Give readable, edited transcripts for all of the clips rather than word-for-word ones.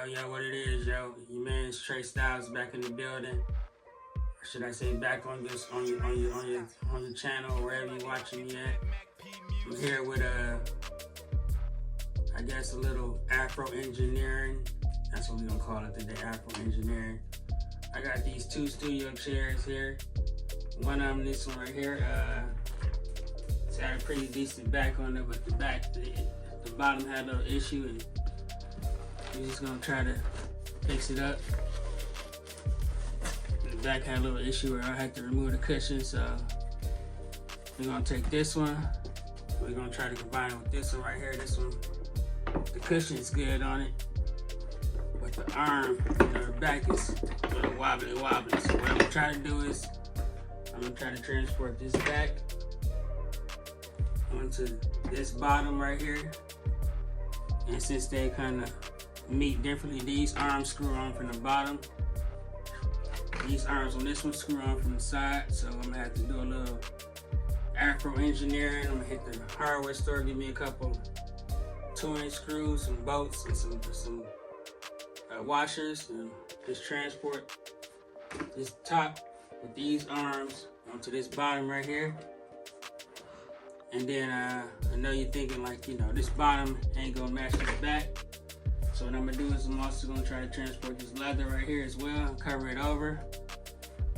Yo, what it is, yo? Your man's Trey Styles back in the building. Or should I say back on this on your channel, wherever you're watching me at. I'm here with I guess a little Afro engineering. That's what we're gonna call it today, Afro engineering. I got these two studio chairs here. One of them, this one right here, it's got a pretty decent back on it, but the bottom had a little issue, and we're just gonna try to fix it up. The back had a little issue where I had to remove the cushion, so we're gonna take this one. We're gonna try to combine it with this one right here. This one, the cushion is good on it, but the arm, the back is a little wobbly. So what I'm gonna try to do is, I'm gonna try to transport this back onto this bottom right here. And since they kind of meet differently, these arms screw on from the bottom. These arms on this one screw on from the side. So I'm gonna have to do a little Afro engineering. I'm gonna hit the hardware store, give me a couple 2-inch screws, some bolts, and some washers, and just transport this top with these arms onto this bottom right here. And then I know you're thinking like, this bottom ain't gonna match this back. So what I'm gonna do is I'm also gonna try to transport this leather right here as well, cover it over.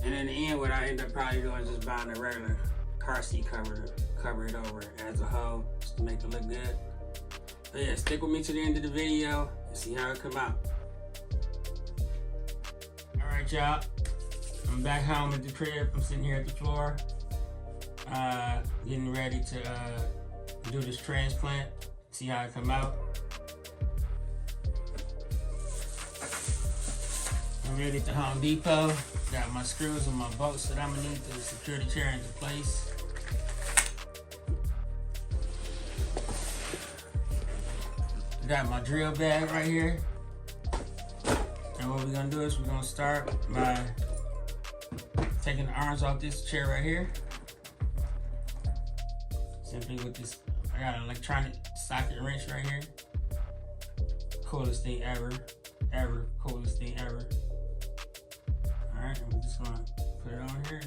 And in the end, what I end up probably doing is just buying a regular car seat cover to cover it over as a whole, just to make it look good. But yeah, stick with me to the end of the video and see how it come out. All right, y'all. I'm back home at the crib. I'm sitting here at the floor, getting ready to do this transplant, see how it come out. I'm ready at the Home Depot. Got my screws and my bolts that I'm gonna need to secure the chair into place. Got my drill bag right here. And what we're gonna do is we're gonna start by taking the arms off this chair right here. Simply with this, I got an electronic socket wrench right here. Coolest thing ever, coolest thing ever. All right, and we're just gonna put it on here.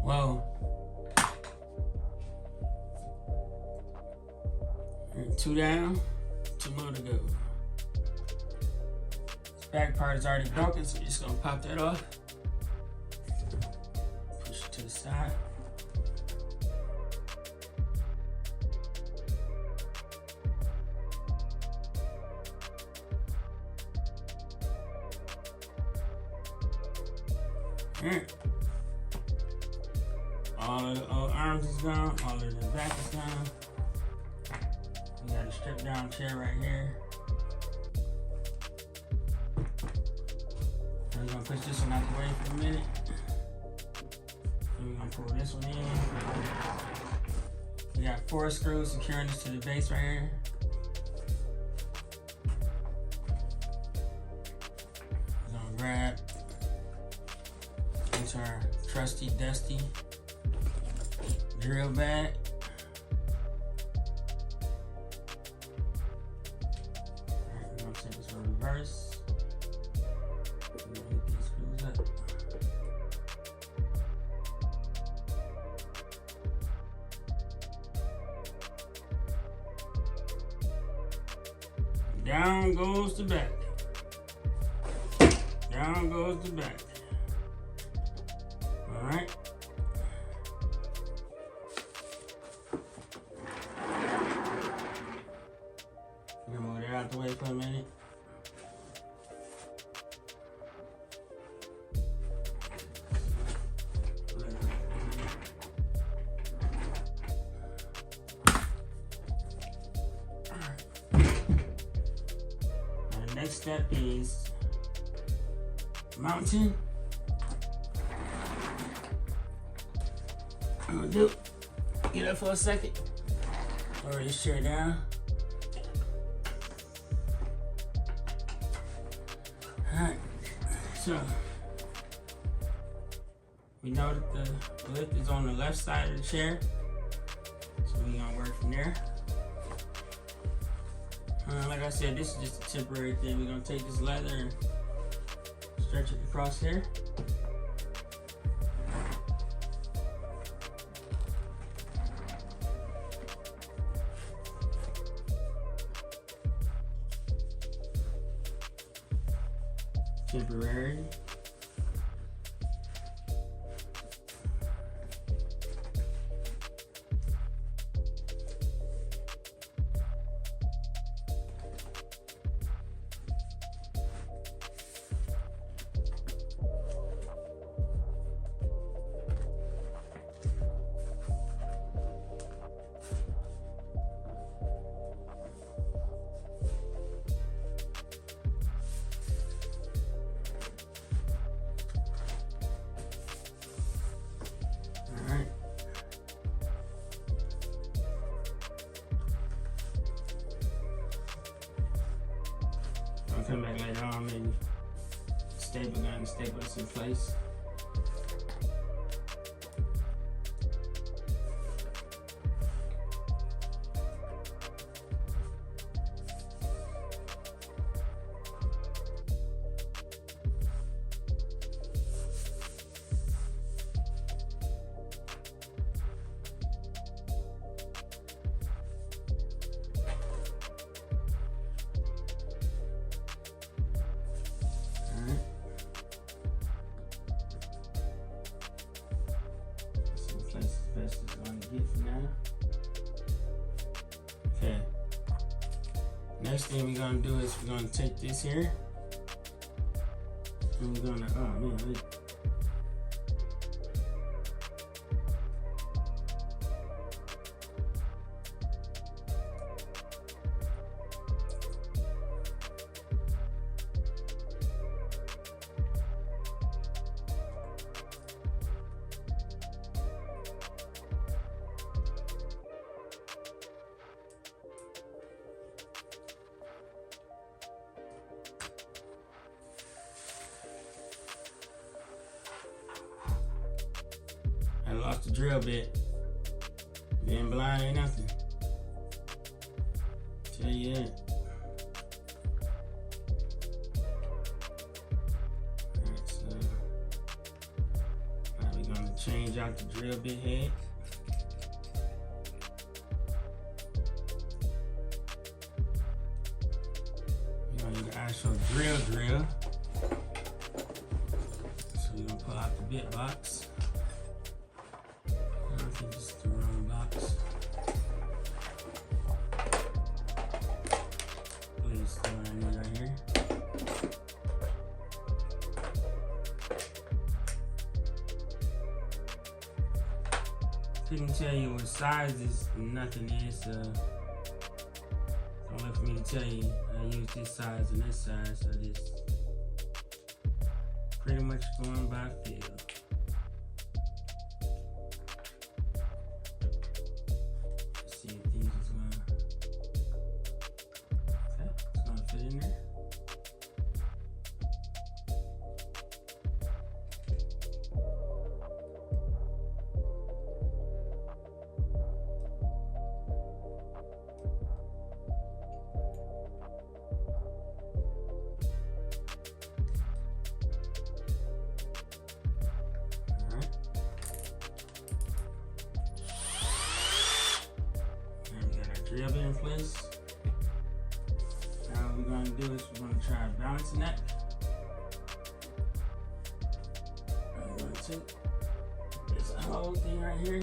Whoa. 2 down, 2 more to go. This back part is already broken, so we're just gonna pop that off. Push it to the side. Alright. All of the arms is gone, all of the back is gone. We got a stripped down chair right here. We're gonna push this one out the way for a minute. Then we're gonna pull this one in. We got 4 screws securing this to the base right here. We're gonna grab into our trusty, dusty drill bag. Reverse. We're gonna hit these screws up. Down goes the back. Down goes the back. All right. We're gonna move that out the way for a minute. Next step is mounting. I'm gonna do, get up for a second, lower this chair down. Alright, so we know that the lift is on the left side of the chair. So we're gonna work from there. Like I said, this is just a temporary thing. We're gonna take this leather and stretch it across here. Temporary. I'll come back later on, maybe staple gun and staple this in place. Best it's going to get for now. Okay. Next thing we're going to do is we're going to take this here. And we're going to, oh man, I lost the drill bit. Being blind ain't nothing. Tell you that. Alright, so now we're gonna change out the drill bit head. We're gonna need the actual drill. So we're gonna pull out the bit box. Just the wrong box. Please, what I need right here. Couldn't tell you what size this nothing is. Don't wait for me to tell you. I use this size and this size, so this pretty much going by feel. Drill bit in place. Now what we're going to do is we're going to try balancing that. I'm going to take this whole thing right here.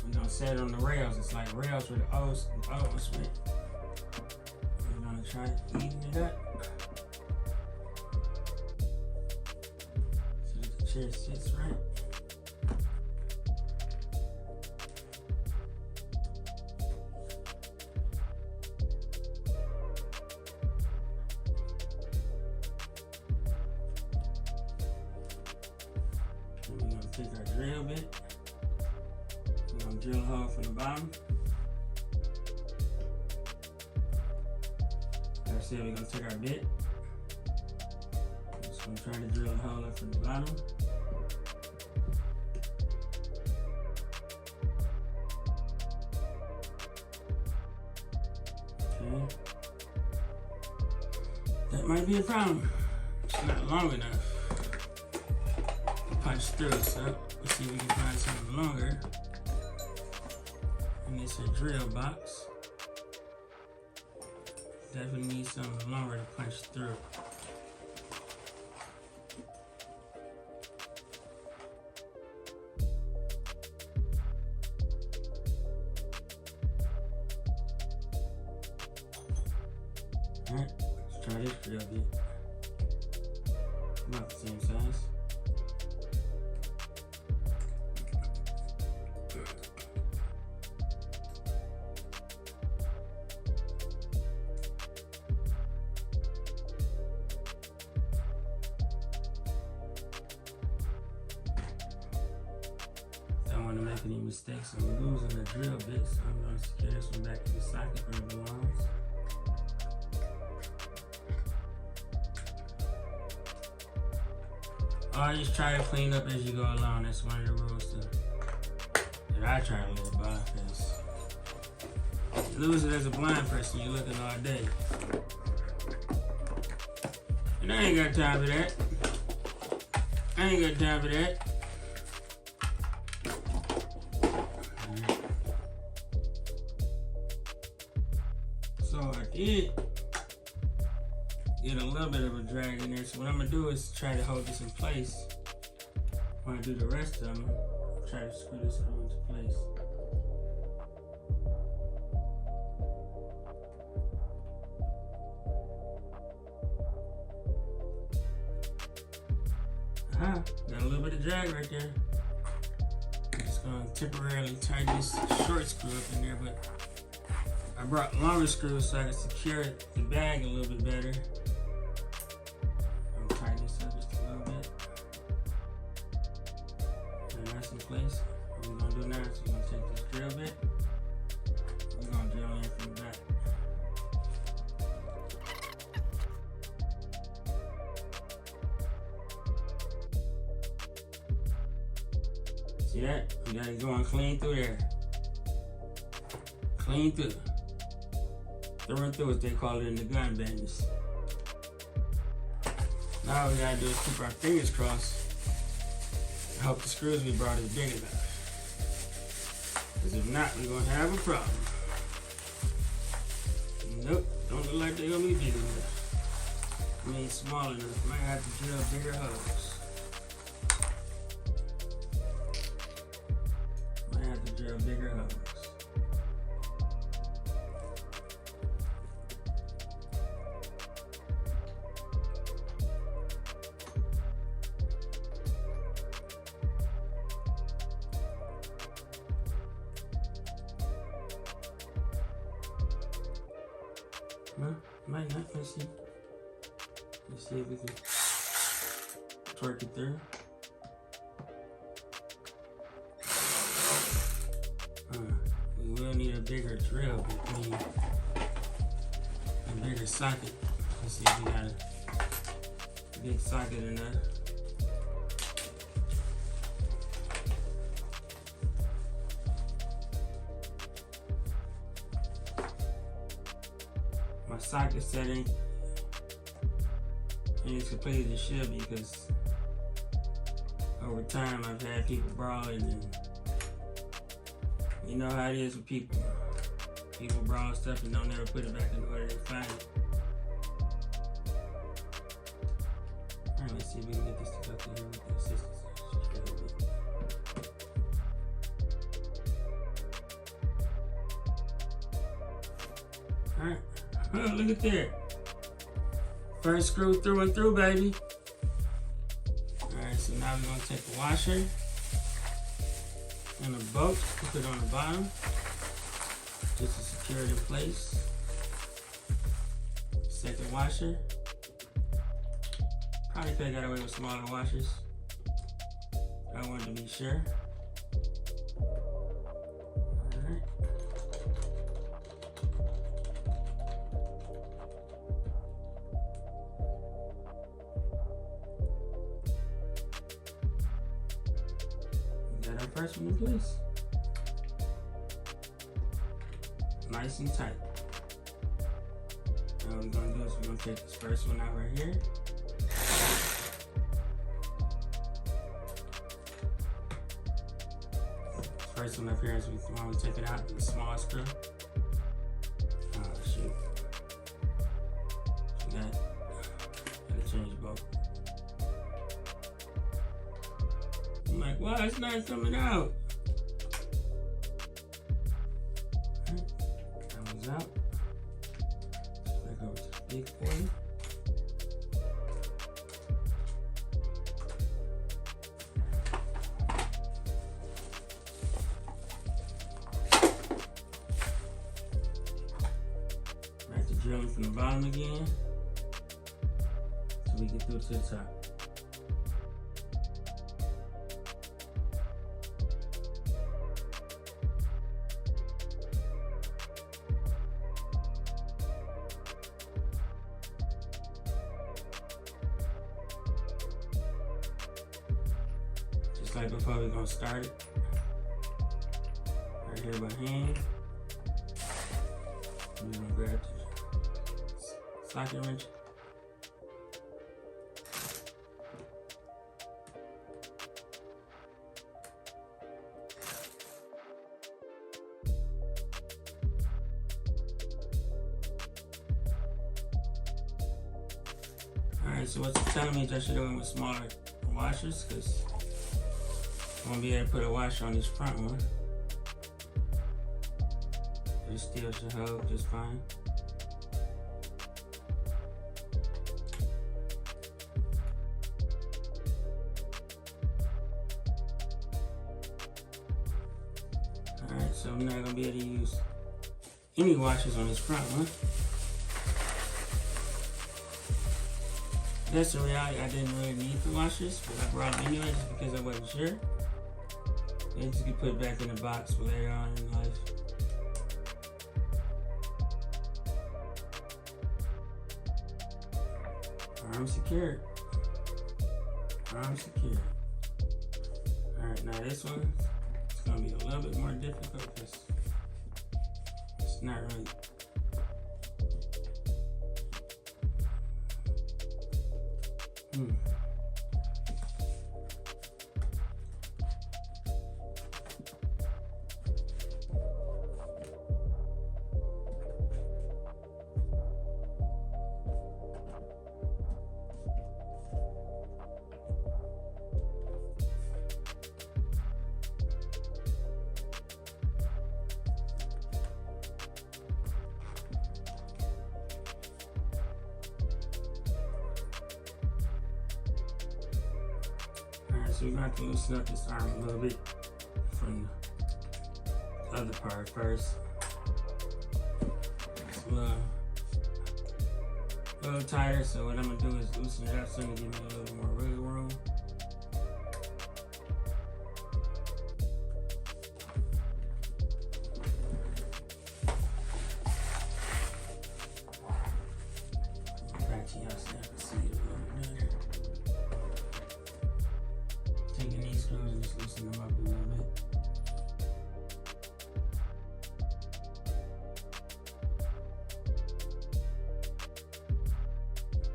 We're going to set it on the rails. It's like rails where the O's went. We're going to try to even it up so that the chair sits right. Take our drill bit. We're going to drill a hole from the bottom. Like I said, we're going to take our bit. Just going to try to drill a hole up from the bottom. might be a problem. It's not long enough to punch through, so let's see if we can find something longer. And it's a drill box. Definitely need something longer to punch through. Alright, let's try this drill bit. About the same size. Don't want to make any mistakes. I'm losing the drill bit, so I'm going to secure this one back in the socket where it belongs. Always try to clean up as you go along. That's one of the rules that I try to live by. Because you lose it as a blind person, you're looking all day. And I ain't got time for that. I ain't got time for that. So I did get a little bit of a drag in there. So what I'm gonna do is try to hold this in place. When I do the rest of them, try to screw this all into place. Got a little bit of drag right there. I'm just gonna temporarily tighten this short screw up in there, but I brought longer screws so I can secure the bag a little bit better. I'm tighten this up just a little bit. And that's in place. What we're gonna do now is we're gonna take this drill bit. We're gonna drill in from the back. See that? You got it going clean through there. Clean through. Through and through, as they call it in the gun business. Now all we gotta do is keep our fingers crossed and hope the screws we brought is big enough. Because if not, we're gonna have a problem. Nope, don't look like they're gonna be big enough. I mean small enough. Might have to drill bigger holes. Might have to drill bigger holes. Well, might not. Let's see. Let's see if we can torque it through. We will need a bigger drill, but we need a bigger socket. Let's see if we got a big socket enough. My socket setting ain't as complete as it should be because over time I've had people brawling, and you know how it is with people. People brawl stuff and don't ever put it back in order they find it. Alright, let's see if we can get this to go through here with the assistance. Alright. Oh, look at that. First screw through and through, baby. Alright, so now we're going to take the washer and the bolt, put it on the bottom just to secure it in place. Second washer. Probably could have got away with smaller washers. I wanted to be sure. Alright. Got our first one in place. Nice and tight. Now what we're gonna do is we're gonna take this first one out right here. First one up here is when we take it out, the small screw. Oh shoot. So gotta change both. I'm like, wow, it's not coming out. Alright, that one's out. Back over to the big boy. Drilling from the bottom again so we get through to the top. Just like before, we're gonna start it right here by hand. We're gonna grab the socket wrench. Alright, so what's telling me is I should have went with smaller washers because I won't be able to put a washer on this front one. It still should hold just fine. Alright, so I'm not going to be able to use any washers on this front one. That's the reality. I didn't really need the washers, but I brought them anyway just because I wasn't sure. Then you can put it back in the box for later on in life. Arm secured. Arm secured. Alright, now this one, it's going to be a little bit more difficult because it's not really. So we're going to have to loosen up this arm a little bit from the other part first. It's a little tighter, so what I'm going to do is loosen it up so it can give me a little more wiggle room. Back to y'all so I can see it a little bit better. Taking these screws and just loosen them up a little bit.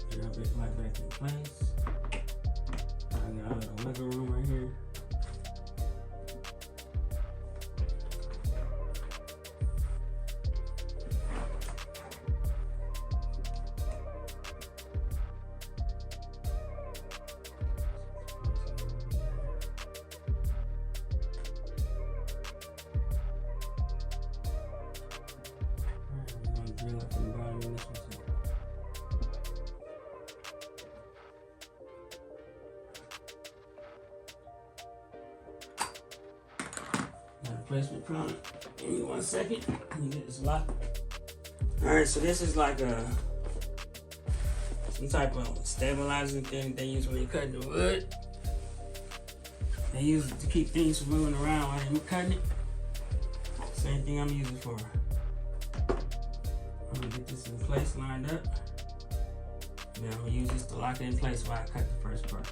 Get our bit right back in place. I got a little wiggle room right here. Drill up from the bottom of this one too. Got a placement prong. Give me 1 second. Let me get this locked. Alright, so this is like some type of stabilizing thing they use when you're cutting the wood. They use it to keep things from moving around while you're cutting it. Same thing I'm using for. I'm gonna get this in place, lined up. Then I'm gonna use this to lock it in place while I cut the first part.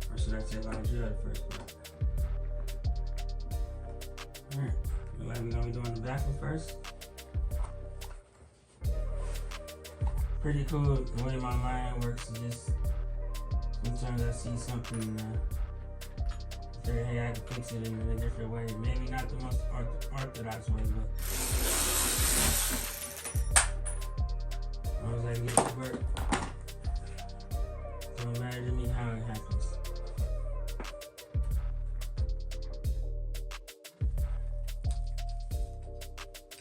Or should I say while I drill the first part. Alright, looks like we're gonna be doing the back one first. pretty cool the way my mind works. Is just sometimes I see something, hey, I can fix it in a different way. Maybe not the most orthodox way, but as long as I can get it to work, it don't matter to me how it happens.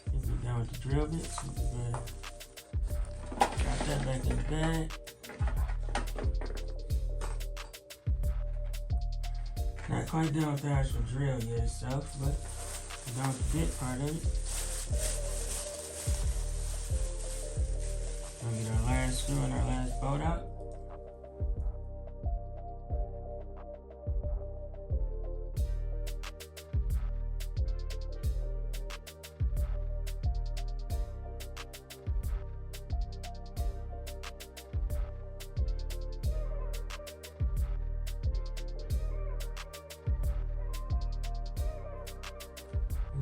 If we're done with the drill bits, we can drop that back in the bag. Not quite done with the actual drill yet itself, but I'm done with the bit part of it. We'll get our last screw and our last bolt out.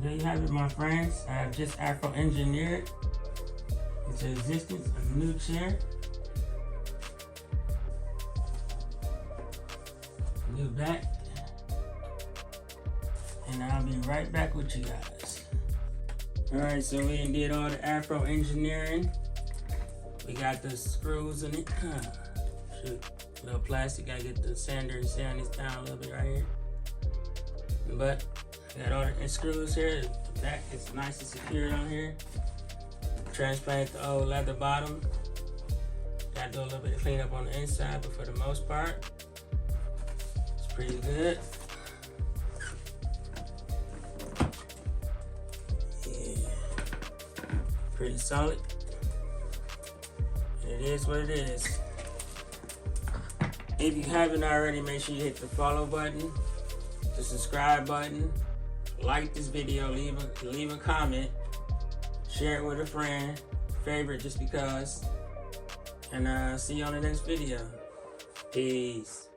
There you have it, my friends. I have just Afro engineered into existence a new chair, a new back, and I'll be right back with you guys. Alright, so we did all the Afro engineering. We got the screws in it. Shoot, a little plastic. Gotta get the sander and sand this down a little bit right here. But got all the screws here. The back is nice and secured on here. Transplant the old leather bottom. Got to do a little bit of cleanup on the inside, but for the most part, it's pretty good. Yeah, pretty solid. And it is what it is. If you haven't already, make sure you hit the follow button, the subscribe button. Like this video, leave a comment, share it with a friend, favorite just because, and see you on the next video. Peace.